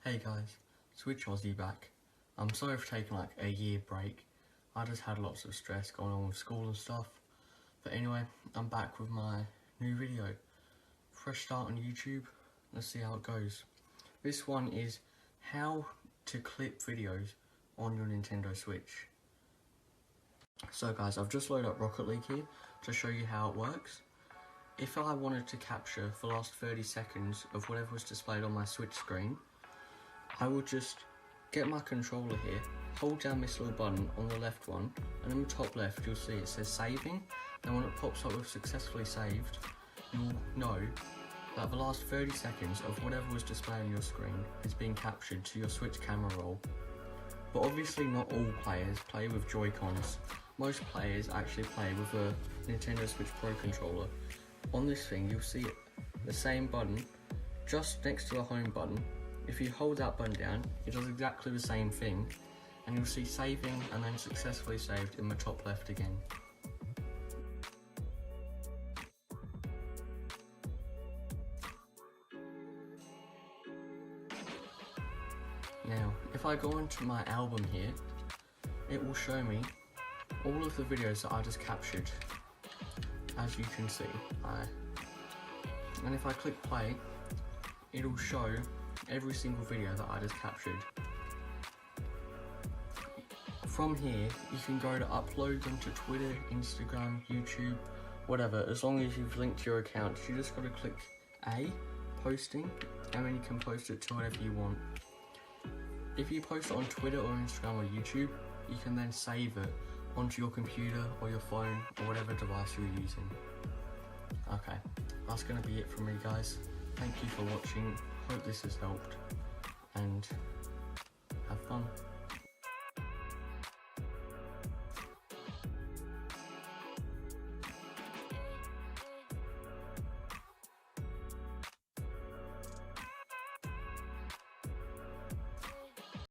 Hey guys, Switch Aussie back. I'm sorry for taking like a year break. I just had lots of stress going on with school and stuff. But anyway, I'm back with my new video. Fresh start on YouTube. Let's see how it goes. This one is how to clip videos on your Nintendo Switch. So guys, I've just loaded up Rocket League here to show you how it works. If I wanted to capture the last 30 seconds of whatever was displayed on my Switch screen, I will just get my controller here, hold down this little button on the left one, and in the top left you'll see it says saving, and when it pops up with successfully saved, you'll know that the last 30 seconds of whatever was displayed on your screen is being captured to your Switch camera roll. But obviously not all players play with Joy-Cons. Most players actually play with a Nintendo Switch Pro controller. On this thing you'll see the same button just next to the home button. If you hold that button down, it does exactly the same thing, and you'll see saving and then successfully saved in the top left again. Now, if I go into my album here, it will show me all of the videos that I just captured, as you can see. And if I click play, it'll show every single video that I just captured. From here, you can go to upload them to Twitter, Instagram, YouTube, whatever. As long as you've linked your account, you just got to click A, posting, and then you can post it to whatever you want. If you post it on Twitter or Instagram or YouTube, you can then save it onto your computer or your phone or whatever device you're using. Okay, that's going to be it from me guys. Thank you for watching, hope this has helped, and have fun.